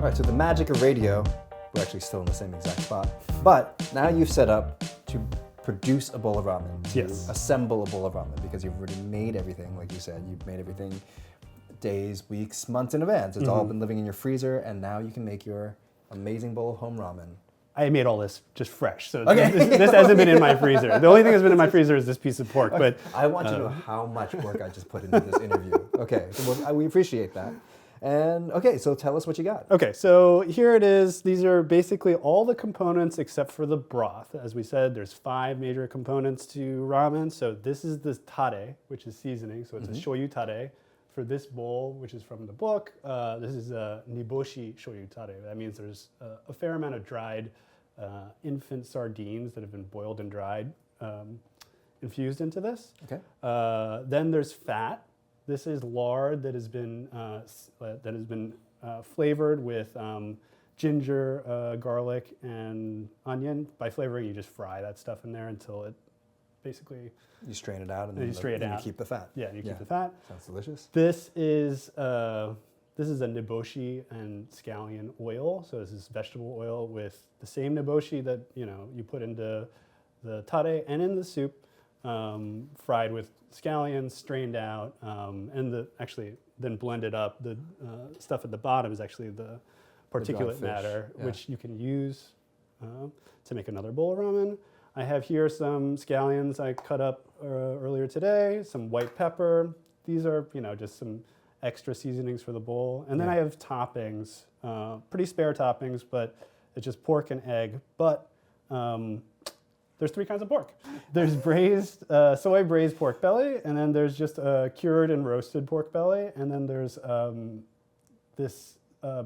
All right, so the magic of radio, we're actually still in the same exact spot, but now you've set up to produce a bowl of ramen, to assemble a bowl of ramen, because you've already made everything, like you said, you've made everything days, weeks, months in advance. It's all been living in your freezer, and now you can make your amazing bowl of home ramen. I made all this just fresh, so this hasn't been in my freezer. The only thing that's been in my freezer is this piece of pork. But I want to know how much work I just put into this interview. Okay, so we appreciate that. And okay, so tell us what you got. Okay, so here it is. These are basically all the components except for the broth. As we said, there's 5 major components to ramen. So this is the tare, which is seasoning. So it's a shoyu tare. For this bowl, which is from the book, this is a Niboshi Shoyu Ramen. That means there's a fair amount of dried infant sardines that have been boiled and dried, infused into this. Okay. Then there's fat. This is lard that has been flavored with ginger, garlic, and onion. By flavoring, you just fry that stuff in there until it basically. You strain it out and then you keep the fat. Yeah, you keep the fat. Sounds delicious. This is a niboshi and scallion oil. So this is vegetable oil with the same niboshi that you put into the tare and in the soup, fried with scallions, strained out, and actually then blended up. The stuff at the bottom is actually the particulate matter, which you can use to make another bowl of ramen. I have here some scallions I cut up earlier today, some white pepper. These are, just some extra seasonings for the bowl. And then I have toppings, pretty spare toppings, but it's just pork and egg. But there's 3 kinds of pork. There's braised, soy braised pork belly, and then there's just cured and roasted pork belly. And then there's this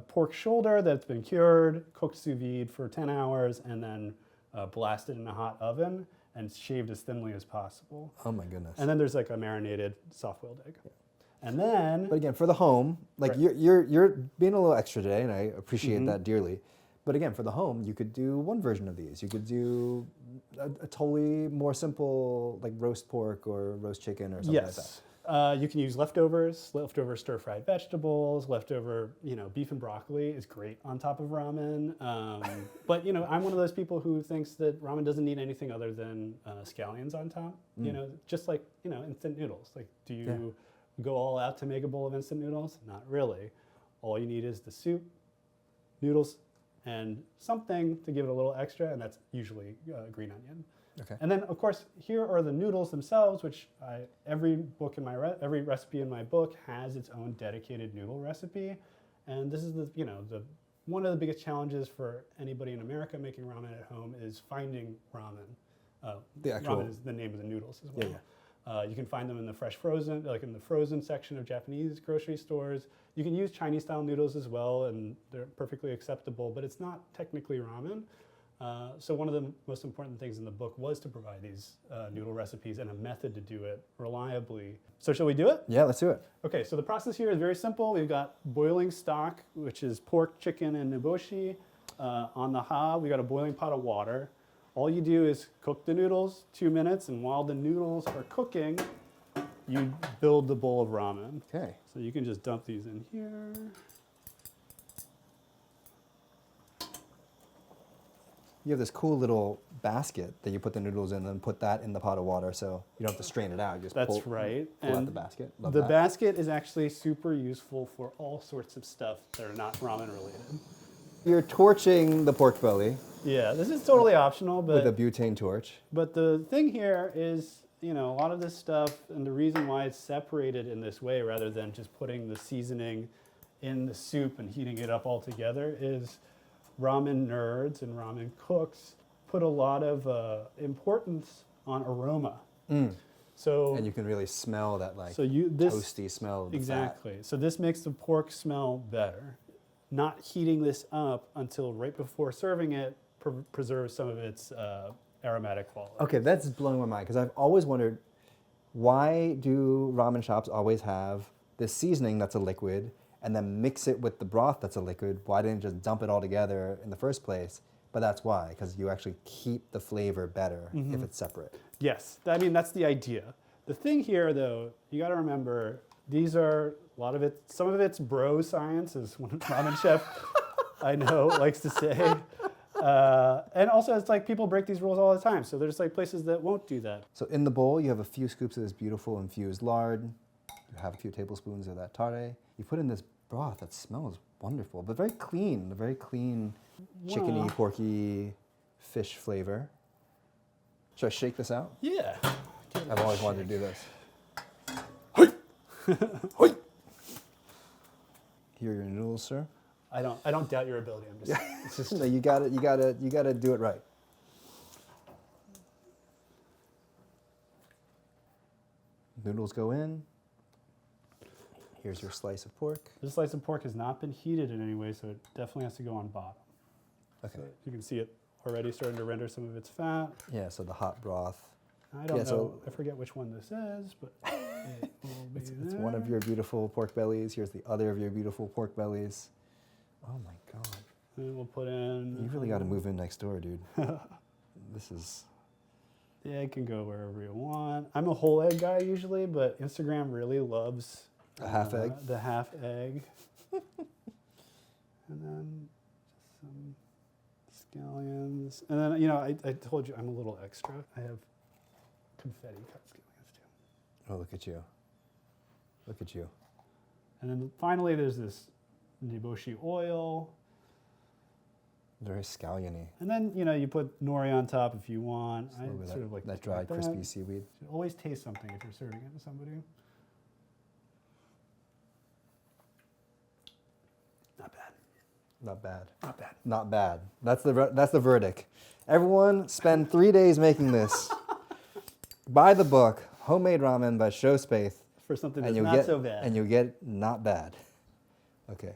pork shoulder that's been cured, cooked sous vide for 10 hours, and then blasted in a hot oven and shaved as thinly as possible. Oh my goodness. And then there's like a marinated soft-boiled egg. Yeah. And then... But again, for the home, like you're being a little extra today, and I appreciate that dearly. But again, for the home, you could do one version of these. You could do a totally more simple, like roast pork or roast chicken or something like that. You can use leftover stir-fried vegetables, leftover, beef and broccoli is great on top of ramen. But, I'm one of those people who thinks that ramen doesn't need anything other than scallions on top. Just like, instant noodles. Like, do you go all out to make a bowl of instant noodles? Not really. All you need is the soup, noodles, and something to give it a little extra, and that's usually green onion. Okay. And then, of course, here are the noodles themselves, which every recipe in my book has its own dedicated noodle recipe. And this is one of the biggest challenges for anybody in America making ramen at home is finding ramen. Ramen is the name of the noodles as well. Yeah. You can find them in the in the frozen section of Japanese grocery stores. You can use Chinese-style noodles as well, and they're perfectly acceptable, but it's not technically ramen. So one of the most important things in the book was to provide these noodle recipes and a method to do it reliably. So shall we do it? Yeah, let's do it. Okay, so the process here is very simple. We've got boiling stock, which is pork, chicken, and niboshi. On the hob, we got a boiling pot of water. All you do is cook the noodles 2 minutes, and while the noodles are cooking, you build the bowl of ramen. Okay. So you can just dump these in here. You have this cool little basket that you put the noodles in and then put that in the pot of water, so you don't have to strain it out. You just pull out the basket. Love the that. basket is actually super useful for all sorts of stuff that are not ramen related. You're torching the pork belly. Yeah, this is totally optional, but with a butane torch. But the thing here is, a lot of this stuff, and the reason why it's separated in this way rather than just putting the seasoning in the soup and heating it up all together is ramen nerds and ramen cooks put a lot of importance on aroma. So, and you can really smell that toasty smell of the exactly. fat. So this makes the pork smell better. Not heating this up until right before serving it preserves some of its aromatic quality. Okay, that's blowing my mind because I've always wondered, why do ramen shops always have this seasoning that's a liquid and then mix it with the broth that's a liquid? Why didn't you just dump it all together in the first place? But that's why, because you actually keep the flavor better if it's separate. Yes, that's the idea. The thing here, though, you got to remember, these are some of it's bro science, as one ramen chef I know likes to say. And also, it's like people break these rules all the time. So there's like places that won't do that. So in the bowl, you have a few scoops of this beautiful infused lard. You have a few tablespoons of that tare. You put in this broth that smells wonderful, but very clean, chickeny, porky fish flavor. Should I shake this out? Yeah. I've always wanted to do this. Here are your noodles, sir. I don't doubt your ability. I'm just, it's just No, you gotta do it right. Noodles go in. Here's your slice of pork. this slice of pork has not been heated in any way, so it definitely has to go on bottom. Okay. So you can see it already starting to render some of its fat. Yeah, so the hot broth. I don't know. So I forget which one this is, but it will be it's one of your beautiful pork bellies. Here's the other of your beautiful pork bellies. Oh my God. And we'll put in. You really got to move in next door, dude. This is. The egg can go wherever you want. I'm a whole egg guy usually, but Instagram really loves A half egg? The half egg. And then just some scallions. And then, I told you I'm a little extra. I have confetti cut scallions too. Oh, look at you. Look at you. And then finally there's this Niboshi oil. Very scallion-y. And then, you put nori on top if you want. A little bit I sort of like that dried, crispy seaweed. You always taste something if you're serving it to somebody. Not bad. Not bad. Not bad. Not bad. That's the verdict. Everyone spend 3 days making this. Buy the book, Homemade Ramen by Sho Spaeth. For something that's not so bad. And you'll get not bad. Okay.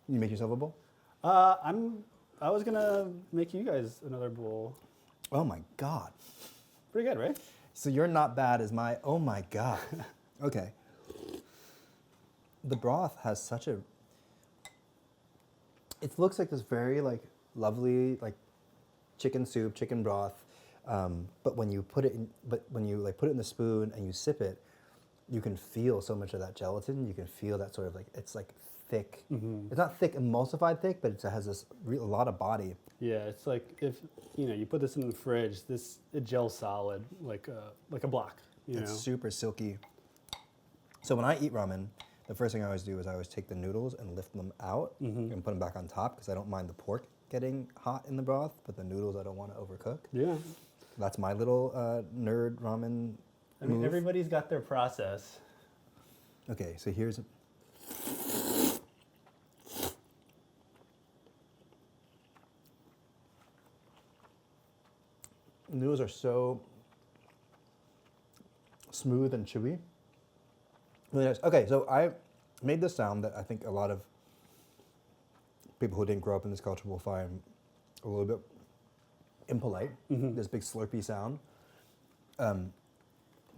You make yourself a bowl? I was gonna make you guys another bowl. Oh my God. Pretty good, right? So you're not bad as my, oh my God. Okay. The broth has such a, it looks like this very lovely chicken soup, chicken broth. But when you put it in, put it in the spoon and you sip it, you can feel so much of that gelatin. You can feel that sort of it's thick. Mm-hmm. It's not thick, emulsified thick, but it has this a lot of body. Yeah, it's like if you put this in the fridge, it gels solid like a block. It's super silky. So when I eat ramen, the first thing I always do is I always take the noodles and lift them out and put them back on top because I don't mind the pork getting hot in the broth, but the noodles I don't want to overcook. Yeah. That's my little nerd ramen move. Everybody's got their process. Okay, so here's... Noodles are so smooth and chewy. Really nice. Okay, so I made this sound that I think a lot of people who didn't grow up in this culture will find a little bit impolite, this big slurpy sound. But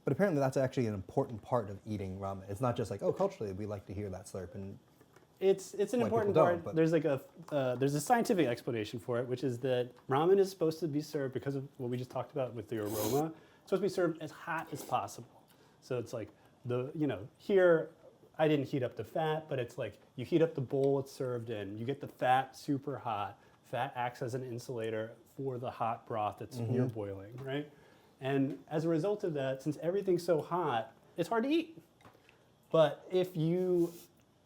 apparently that's actually an important part of eating ramen. It's not just culturally we like to hear that slurp. And it's an important part. There's there's a scientific explanation for it, which is that ramen is supposed to be served because of what we just talked about with the aroma. It's supposed to be served as hot as possible. So it's here I didn't heat up the fat, but it's you heat up the bowl it's served in, you get the fat super hot. Fat acts as an insulator for the hot broth that's you're boiling, right? And as a result of that, since everything's so hot, it's hard to eat. But if you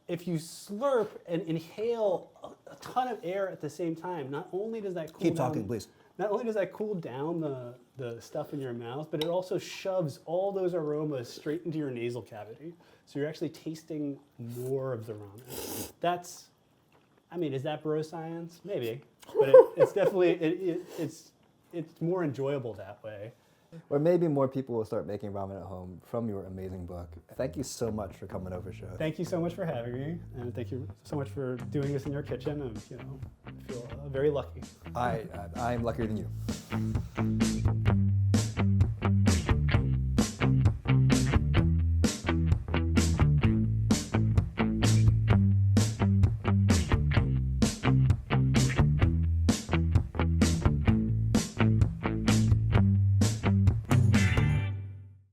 slurp and inhale a ton of air at the same time, not only does that cool Keep down, talking, please. Not only does that cool down the stuff in your mouth, but it also shoves all those aromas straight into your nasal cavity. So you're actually tasting more of the ramen. Is that bro science? Maybe, but it's definitely it's more enjoyable that way. Or maybe more people will start making ramen at home from your amazing book. Thank you so much for coming over, Sho. Thank you so much for having me, and thank you so much for doing this in your kitchen. And I feel very lucky. I'm luckier than you.